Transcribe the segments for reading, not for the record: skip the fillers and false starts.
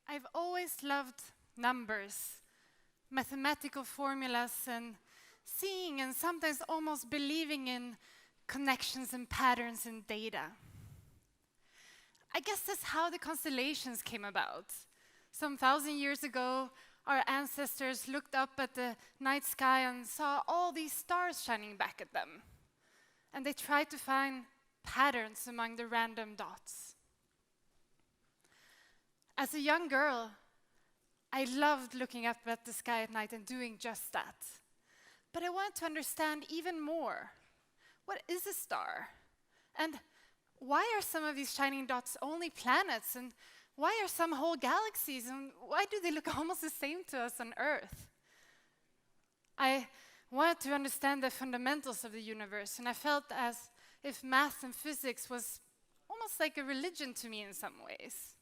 I've always loved numbers, mathematical formulas, and seeing and sometimes almost believing in connections and patterns in data. I guess that's how the constellations came about. Some 1,000 years ago, our ancestors looked up at the night sky and saw all these stars shining back at them. And they tried to find patterns among the random dots. As a young girl, I loved looking up at the sky at night and doing just that. But I wanted to understand even more. What is a star? And why are some of these shining dots only planets? And why are some whole galaxies? And why do they look almost the same to us on Earth? I wanted to understand the fundamentals of the universe, and I felt as if math and physics was almost like a religion to me in some ways.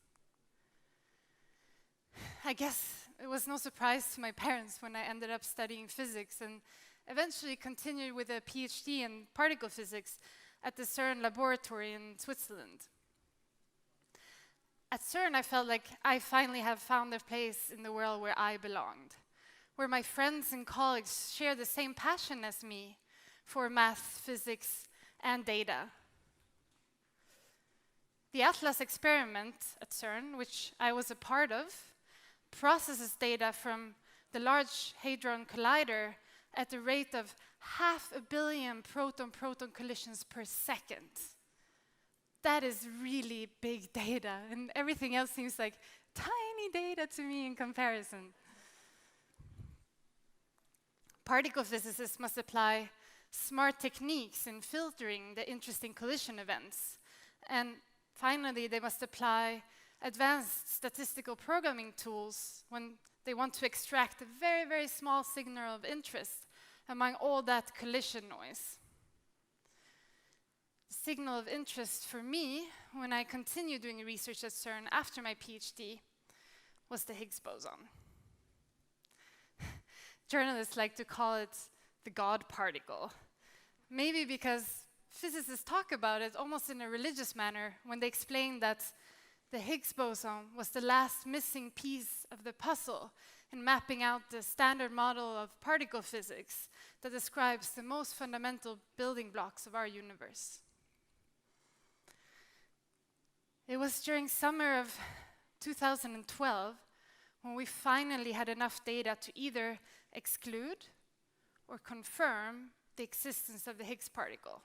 I guess it was no surprise to my parents when I ended up studying physics and eventually continued with a PhD in particle physics at the CERN laboratory in Switzerland. At CERN, I felt like I finally have found a place in the world where I belonged, where my friends and colleagues share the same passion as me for math, physics, and data. The Atlas experiment at CERN, which I was a part of, processes data from the Large Hadron Collider at the rate of 500 million proton-proton collisions per second. That is really big data, and everything else seems like tiny data to me in comparison. Particle physicists must apply smart techniques in filtering the interesting collision events. And finally, they must apply advanced statistical programming tools when they want to extract a very, very small signal of interest among all that collision noise. The signal of interest for me, when I continued doing research at CERN after my PhD, was the Higgs boson. Journalists like to call it the God particle. Maybe because physicists talk about it almost in a religious manner when they explain that the Higgs boson was the last missing piece of the puzzle in mapping out the standard model of particle physics that describes the most fundamental building blocks of our universe. It was during summer of 2012 when we finally had enough data to either exclude or confirm the existence of the Higgs particle.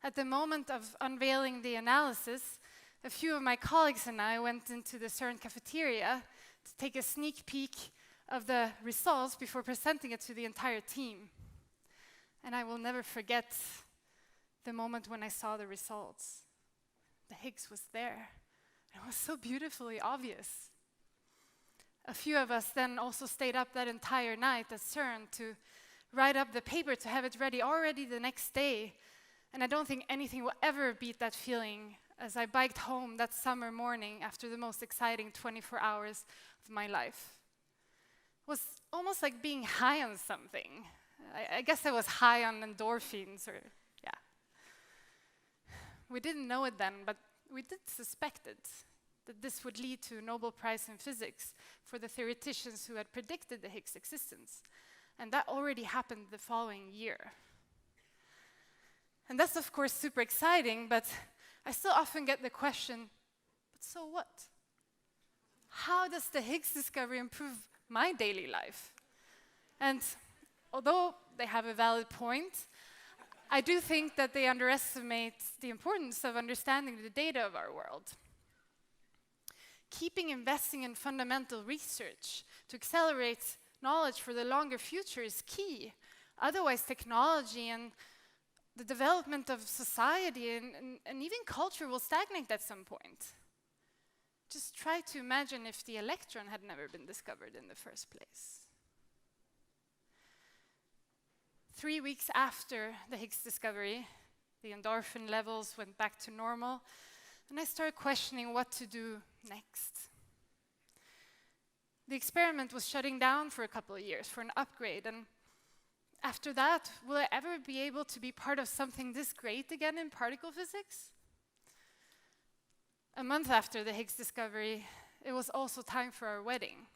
At the moment of unveiling the analysis, a few of my colleagues and I went into the CERN cafeteria to take a sneak peek of the results before presenting it to the entire team. And I will never forget the moment when I saw the results. The Higgs was there. It was so beautifully obvious. A few of us then also stayed up that entire night at CERN to write up the paper to have it ready already the next day. And I don't think anything will ever beat that feeling as I biked home that summer morning after the most exciting 24 hours of my life. It was almost like being high on something. I guess I was high on endorphins, or yeah. We didn't know it then, but we did suspect it, that this would lead to a Nobel Prize in Physics for the theoreticians who had predicted the Higgs existence. And that already happened the following year. And that's of course super exciting, but I still often get the question, but so what? How does the Higgs discovery improve my daily life? And although they have a valid point, I do think that they underestimate the importance of understanding the data of our world. Keeping investing in fundamental research to accelerate knowledge for the longer future is key. Otherwise, technology and the development of society and even culture will stagnate at some point. Just try to imagine if the electron had never been discovered in the first place. 3 weeks after the Higgs discovery, the endorphin levels went back to normal, and I started questioning what to do next. The experiment was shutting down for a couple of years for an upgrade, and after that, will I ever be able to be part of something this great again in particle physics? A month after the Higgs discovery, it was also time for our wedding.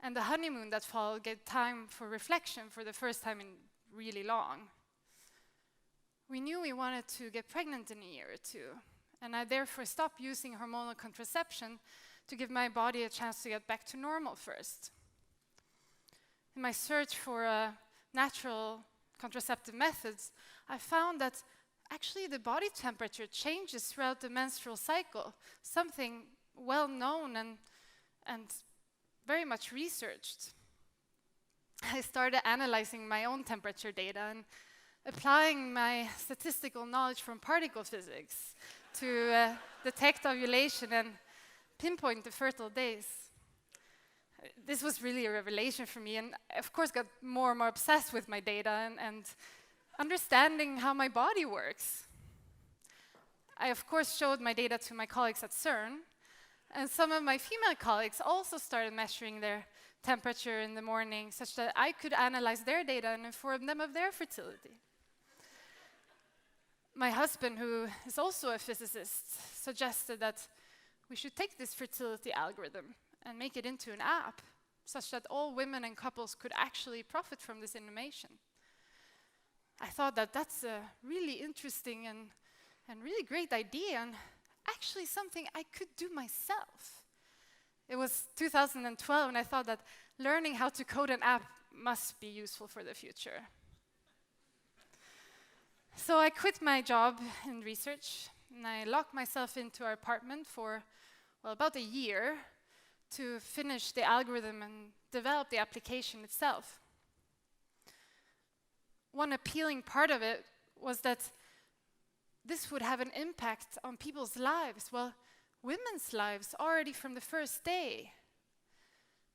And the honeymoon that followed gave time for reflection for the first time in really long. We knew we wanted to get pregnant in a year or two, and I therefore stopped using hormonal contraception to give my body a chance to get back to normal first. In my search for natural contraceptive methods, I found that actually the body temperature changes throughout the menstrual cycle, something well known and very much researched. I started analyzing my own temperature data and applying my statistical knowledge from particle physics to detect ovulation and pinpoint the fertile days. This was really a revelation for me, and I, of course, got more and more obsessed with my data and understanding how my body works. I, of course, showed my data to my colleagues at CERN, and some of my female colleagues also started measuring their temperature in the morning, such that I could analyze their data and inform them of their fertility. My husband, who is also a physicist, suggested that we should take this fertility algorithm and make it into an app, such that all women and couples could actually profit from this innovation. I thought that that's a really interesting and really great idea, and actually something I could do myself. It was 2012, and I thought that learning how to code an app must be useful for the future. So I quit my job in research, and I locked myself into our apartment for, well, about a year to finish the algorithm and develop the application itself. One appealing part of it was that this would have an impact on people's lives, well, women's lives already from the first day.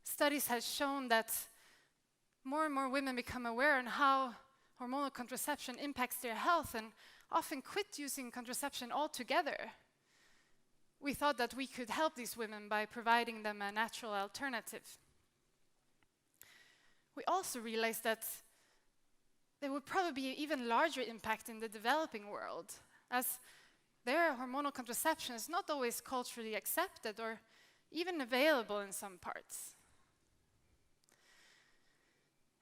Studies have shown that more and more women become aware on how hormonal contraception impacts their health and often quit using contraception altogether. We thought that we could help these women by providing them a natural alternative. We also realized that there would probably be an even larger impact in the developing world, as their hormonal contraception is not always culturally accepted or even available in some parts.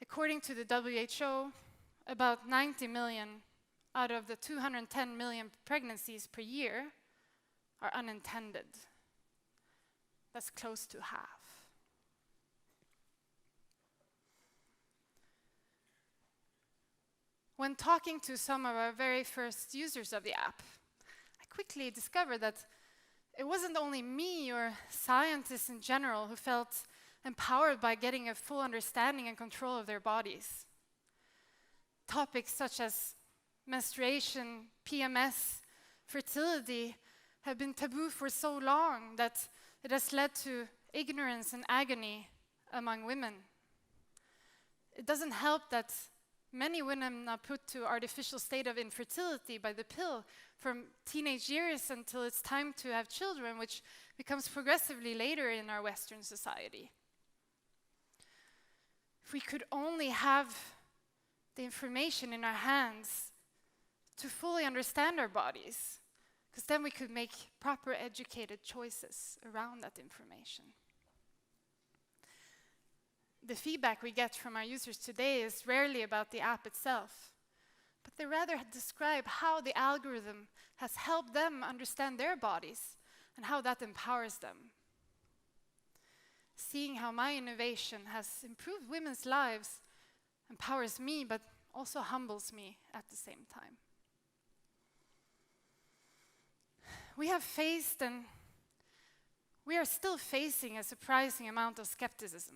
According to the WHO, about 90 million out of the 210 million pregnancies per year are unintended. That's close to half. When talking to some of our very first users of the app, I quickly discovered that it wasn't only me or scientists in general who felt empowered by getting a full understanding and control of their bodies. Topics such as menstruation, PMS, fertility have been taboo for so long that it has led to ignorance and agony among women. It doesn't help that many women are put to artificial state of infertility by the pill from teenage years until it's time to have children, which becomes progressively later in our Western society. If we could only have the information in our hands to fully understand our bodies, because then we could make proper educated choices around that information. The feedback we get from our users today is rarely about the app itself, but they rather describe how the algorithm has helped them understand their bodies and how that empowers them. Seeing how my innovation has improved women's lives empowers me, but also humbles me at the same time. We have faced, and we are still facing, a surprising amount of skepticism.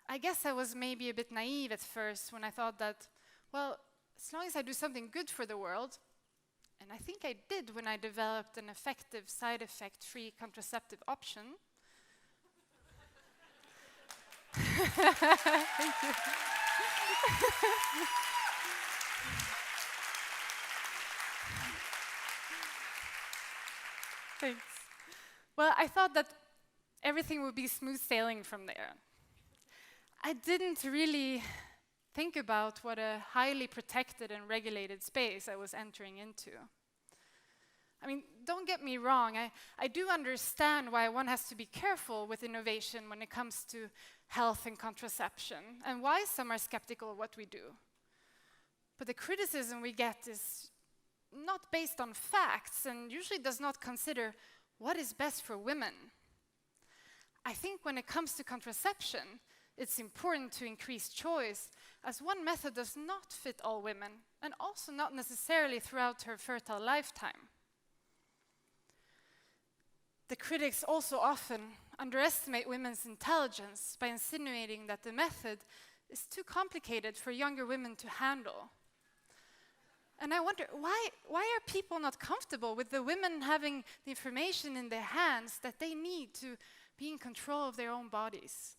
I guess I was maybe a bit naive at first when I thought that, well, as long as I do something good for the world, and I think I did when I developed an effective, side effect-free contraceptive option. Thank you. Thanks. Well, I thought that everything would be smooth sailing from there. I didn't really think about what a highly protected and regulated space I was entering into. I mean, don't get me wrong, I do understand why one has to be careful with innovation when it comes to health and contraception, and why some are skeptical of what we do. But the criticism we get is not based on facts and usually does not consider what is best for women. I think when it comes to contraception, it's important to increase choice, as one method does not fit all women, and also not necessarily throughout her fertile lifetime. The critics also often underestimate women's intelligence by insinuating that the method is too complicated for younger women to handle. And I wonder, why are people not comfortable with the women having the information in their hands that they need to be in control of their own bodies?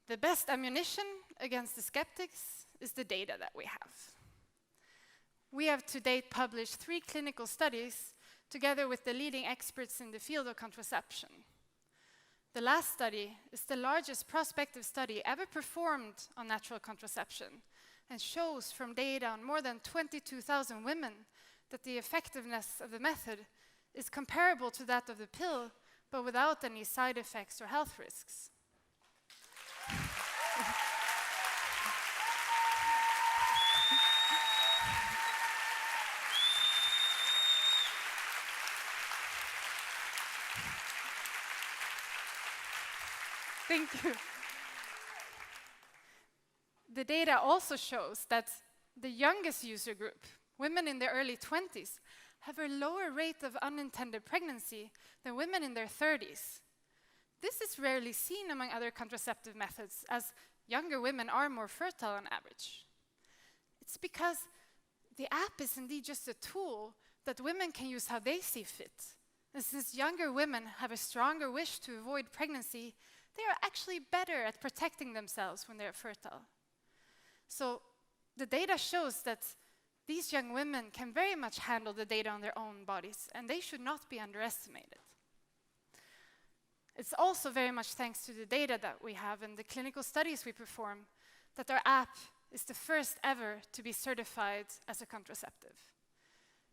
The best ammunition against the skeptics is the data that we have. We have to date published 3 clinical studies together with the leading experts in the field of contraception. The last study is the largest prospective study ever performed on natural contraception, and shows from data on more than 22,000 women that the effectiveness of the method is comparable to that of the pill, but without any side effects or health risks. Thank you. The data also shows that the youngest user group, women in their early 20s, have a lower rate of unintended pregnancy than women in their 30s. This is rarely seen among other contraceptive methods, as younger women are more fertile on average. It's because the app is indeed just a tool that women can use how they see fit. And since younger women have a stronger wish to avoid pregnancy, they are actually better at protecting themselves when they are fertile. So the data shows that these young women can very much handle the data on their own bodies, and they should not be underestimated. It's also very much thanks to the data that we have and the clinical studies we perform that our app is the first ever to be certified as a contraceptive.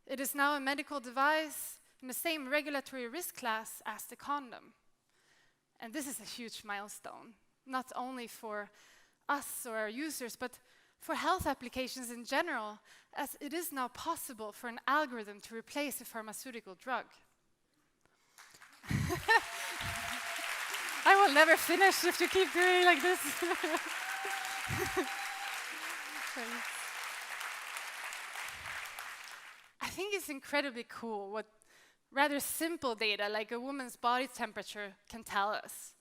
It is now a medical device in the same regulatory risk class as the condom. And this is a huge milestone, not only for us or our users, but for health applications in general, as it is now possible for an algorithm to replace a pharmaceutical drug. I will never finish if you keep doing like this. I think it's incredibly cool what rather simple data like a woman's body temperature can tell us.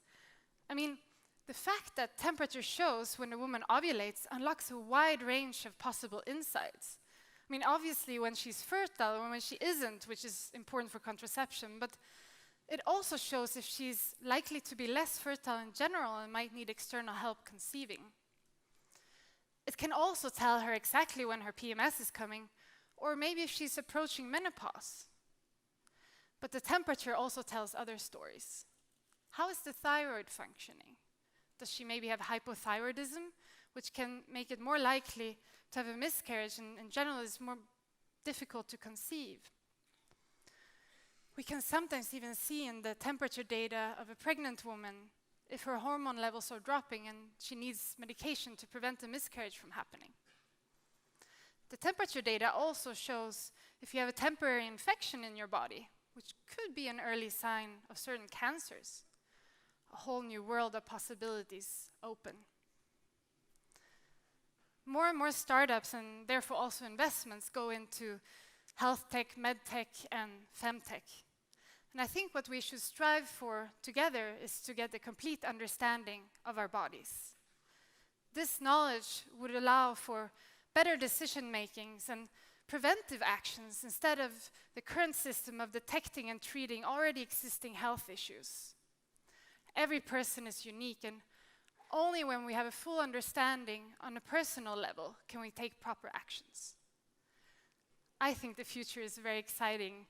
I mean, the fact that temperature shows when a woman ovulates unlocks a wide range of possible insights. I mean, obviously when she's fertile or when she isn't, which is important for contraception, but it also shows if she's likely to be less fertile in general and might need external help conceiving. It can also tell her exactly when her PMS is coming, or maybe if she's approaching menopause. But the temperature also tells other stories. How is the thyroid functioning? Does she maybe have hypothyroidism, which can make it more likely to have a miscarriage and in general is more difficult to conceive? We can sometimes even see in the temperature data of a pregnant woman if her hormone levels are dropping and she needs medication to prevent a miscarriage from happening. The temperature data also shows if you have a temporary infection in your body, which could be an early sign of certain cancers. A whole new world of possibilities open. More and more startups and therefore also investments go into health tech, med tech, and femtech. And I think what we should strive for together is to get a complete understanding of our bodies. This knowledge would allow for better decision makings and preventive actions instead of the current system of detecting and treating already existing health issues. Every person is unique, and only when we have a full understanding on a personal level can we take proper actions. I think the future is very exciting,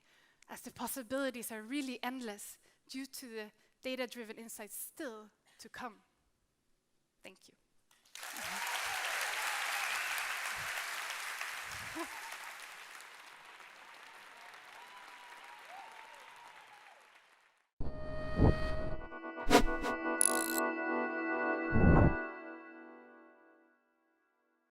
as the possibilities are really endless due to the data-driven insights still to come. Thank you.